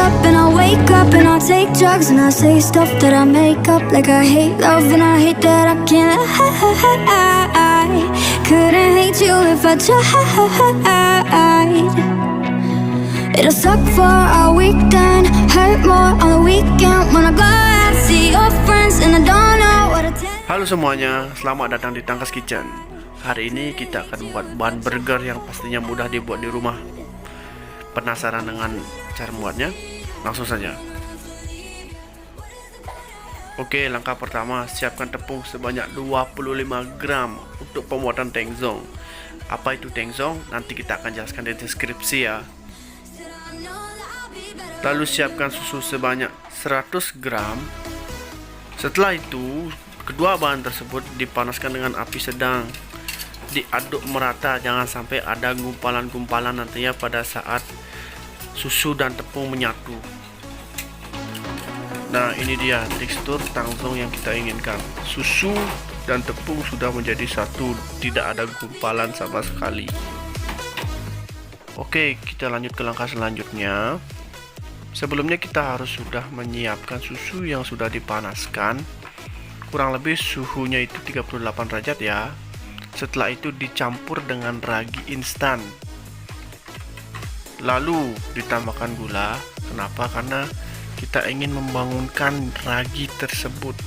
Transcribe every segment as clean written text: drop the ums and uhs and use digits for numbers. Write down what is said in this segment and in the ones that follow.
up and I wake up and I take drugs and I say stuff that I make up, like I hate love and I hate that I can't. I couldn't hate you if I tried. It'll suck for a weekend, hurt more on the weekend when I go out, see your friends and I don't know what to tell. Halo semuanya, selamat datang di Tangkas Kitchen. Hari ini kita akan membuat bahan burger yang pastinya mudah dibuat di rumah. Penasaran dengan cara membuatnya? Langsung saja. Oke, langkah pertama, siapkan tepung sebanyak 25 gram untuk pembuatan tengzong. Apa itu tengzong? Nanti kita akan jelaskan di deskripsi ya. Lalu siapkan susu sebanyak 100 gram. Setelah itu, kedua bahan tersebut dipanaskan dengan api sedang. Diaduk merata, jangan sampai ada gumpalan-gumpalan nantinya pada saat susu dan tepung menyatu. Nah, ini dia tekstur tangzong yang kita inginkan. Susu dan tepung sudah menjadi satu, tidak ada gumpalan sama sekali. Oke, kita lanjut ke langkah selanjutnya. Sebelumnya kita harus sudah menyiapkan susu yang sudah dipanaskan. Kurang lebih suhunya itu 38 derajat ya. Setelah itu dicampur dengan ragi instan. Lalu ditambahkan gula. Kenapa? Karena kita ingin membangunkan ragi tersebut.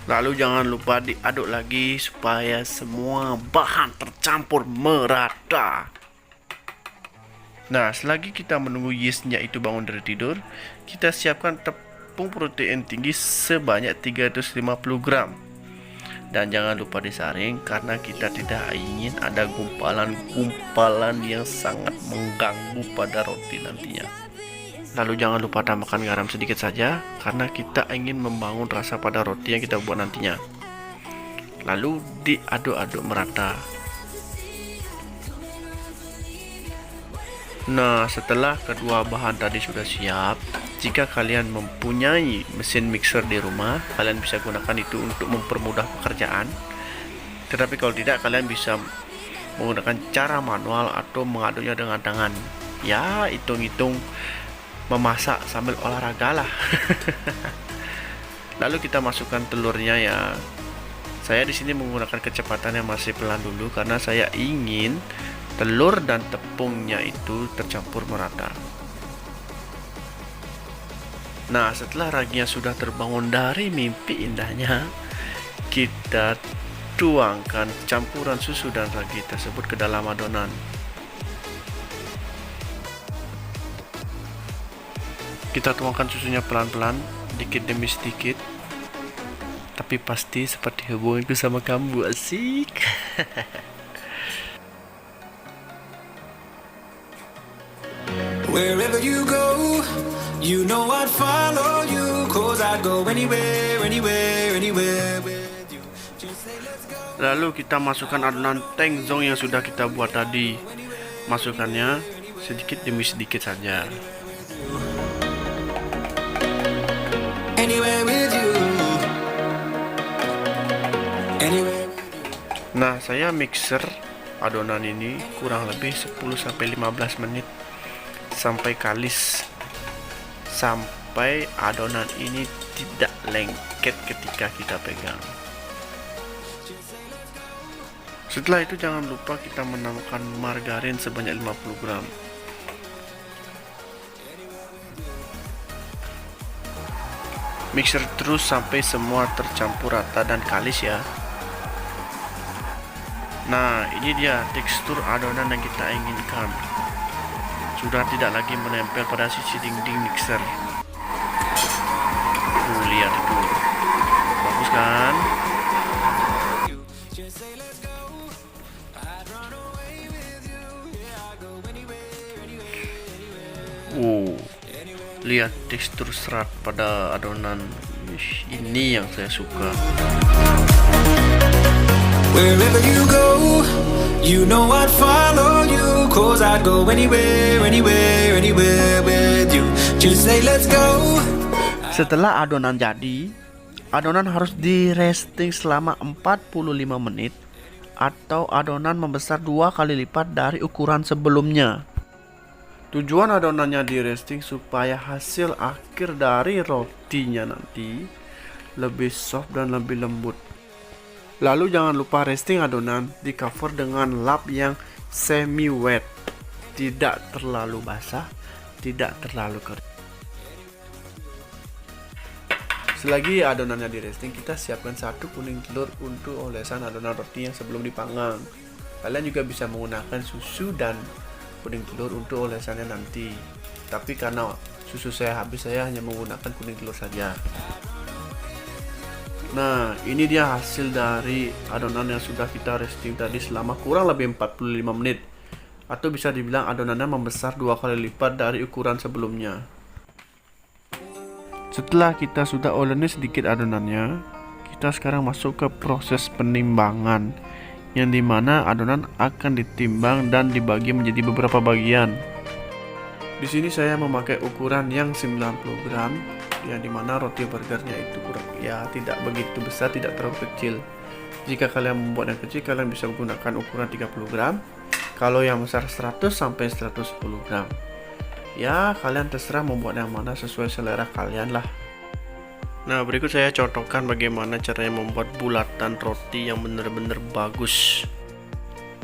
Lalu jangan lupa diaduk lagi supaya semua bahan tercampur merata. Nah, selagi kita menunggu yeastnya itu bangun dari tidur, kita siapkan tepung protein tinggi sebanyak 350 gram. Dan jangan lupa disaring karena kita tidak ingin ada gumpalan-gumpalan yang sangat mengganggu pada roti nantinya. Lalu jangan lupa tambahkan garam sedikit saja karena kita ingin membangun rasa pada roti yang kita buat nantinya. Lalu diaduk-aduk merata. Nah, setelah kedua bahan tadi sudah siap, jika kalian mempunyai mesin mixer di rumah, kalian bisa gunakan itu untuk mempermudah pekerjaan. Tetapi kalau tidak, kalian bisa menggunakan cara manual atau mengaduknya dengan tangan. Ya, hitung-hitung memasak sambil olahraga lah. Lalu kita masukkan telurnya ya. Saya di sini menggunakan kecepatan yang masih pelan dulu karena saya ingin telur dan tepungnya itu tercampur merata. Nah, setelah raginya sudah terbangun dari mimpi indahnya, kita tuangkan campuran susu dan ragi tersebut ke dalam adonan. Kita tuangkan susunya pelan-pelan, dikit demi sedikit. Tapi pasti seperti hubunganku sama kamu, asik. Wherever you go, you know I'd follow you, 'cause I'd go anywhere, anywhere, anywhere with you. Just say let's go. Lalu kita masukkan adonan tengzong yang sudah kita buat tadi. Masukkannya sedikit demi sedikit saja. Anywhere with you. Anywhere. Nah, saya mixer adonan ini kurang lebih 10-15 menit sampai kalis, sampai adonan ini tidak lengket ketika kita pegang. Setelah itu jangan lupa kita menambahkan margarin sebanyak 50 gram. Mixer terus sampai semua tercampur rata dan kalis ya. Nah, ini dia tekstur adonan yang kita inginkan. Sudah tidak lagi menempel pada sisi dinding mixer. Lihat itu, bagus kan? Lihat tekstur serat pada adonan. Ini yang saya suka. Wherever you go, you know I'd follow you, 'cause I'd go anywhere, anywhere, anywhere with you. Just say let's go. Setelah adonan jadi, adonan harus di resting selama 45 menit atau adonan membesar 2 kali lipat dari ukuran sebelumnya. Tujuan adonannya di roasting supaya hasil akhir dari rotinya nanti lebih soft dan lebih lembut. Lalu jangan lupa roasting adonan di cover dengan lap yang semi wet, tidak terlalu basah, tidak terlalu kering. Selagi adonannya di roasting, kita siapkan 1 kuning telur untuk olesan adonan roti yang sebelum dipanggang. Kalian juga bisa menggunakan susu dan kuning telur untuk olesannya nanti. Tapi karena susu saya habis, saya hanya menggunakan kuning telur saja. Nah, ini dia hasil dari adonan yang sudah kita roasting tadi selama kurang lebih 45 menit. Atau bisa dibilang adonannya membesar 2 kali lipat dari ukuran sebelumnya. Setelah kita sudah oleni sedikit adonannya, kita sekarang masuk ke proses penimbangan, yang dimana adonan akan ditimbang dan dibagi menjadi beberapa bagian. Di sini saya memakai ukuran yang 90 gram, yang dimana roti burgernya itu tidak begitu besar, tidak terlalu kecil. Jika kalian membuat yang kecil, kalian bisa menggunakan ukuran 30 gram. Kalau yang besar 100 sampai 110 gram. Ya, kalian terserah membuat yang mana sesuai selera kalian lah. Nah, berikut saya contohkan bagaimana caranya membuat bulatan roti yang benar-benar bagus.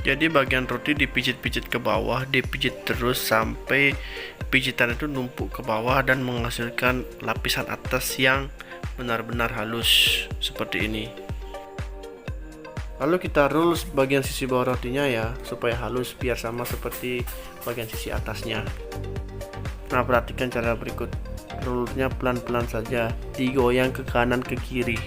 Jadi bagian roti dipijit-pijit ke bawah, dipijit terus sampai pijitan itu numpuk ke bawah dan menghasilkan lapisan atas yang benar-benar halus seperti ini. Lalu kita roll bagian sisi bawah rotinya ya, supaya halus biar sama seperti bagian sisi atasnya. Nah, perhatikan cara berikut. Rollnya pelan-pelan saja, digoyang ke kanan ke kiri.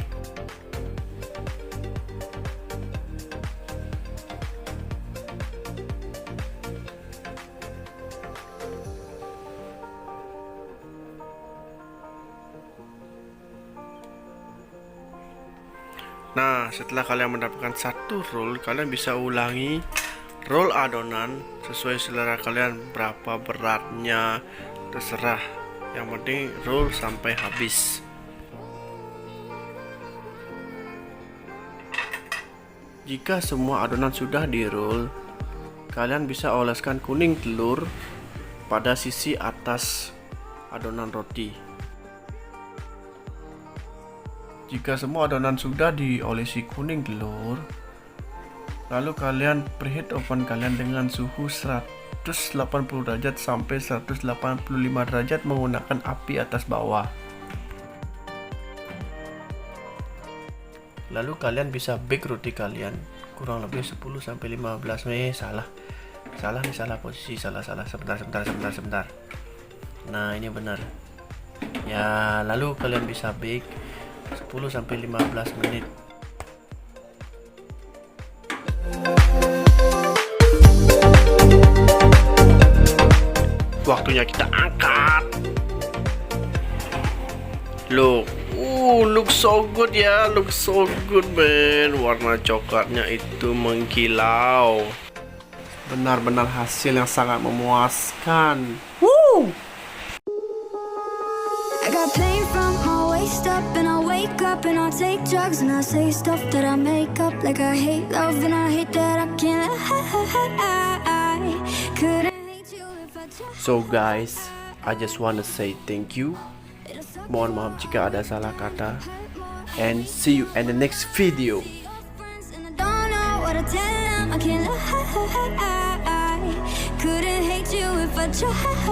Nah, setelah kalian mendapatkan 1 roll, kalian bisa ulangi roll adonan sesuai selera kalian, berapa beratnya terserah, yang penting roll sampai habis. Jika semua adonan sudah di roll, kalian bisa oleskan kuning telur pada sisi atas adonan roti. Jika semua adonan sudah diolesi kuning telur, lalu kalian preheat oven kalian dengan suhu 180 derajat sampai 185 derajat menggunakan api atas bawah. Lalu kalian bisa bake roti kalian kurang lebih 10 sampai 15 menit. Salah posisi, salah. Sebentar. Nah, ini benar. Ya, lalu kalian bisa bake 10 sampai 15 menit. Waktunya kita angkat. Look so good ya, look so good man. Warna coklatnya itu mengkilau. Benar-benar hasil yang sangat memuaskan. Woo! I got pain from my waist up and I wake up and I take drugs and I say stuff that I make up like I hate love and I hate that I can't. I couldn't hate you if I just. So guys, I just wanna say thank you. Mohon maaf jika ada salah kata. And see you in the next video. And I don't know what to tell them. I can't. I couldn't hate you if I tried.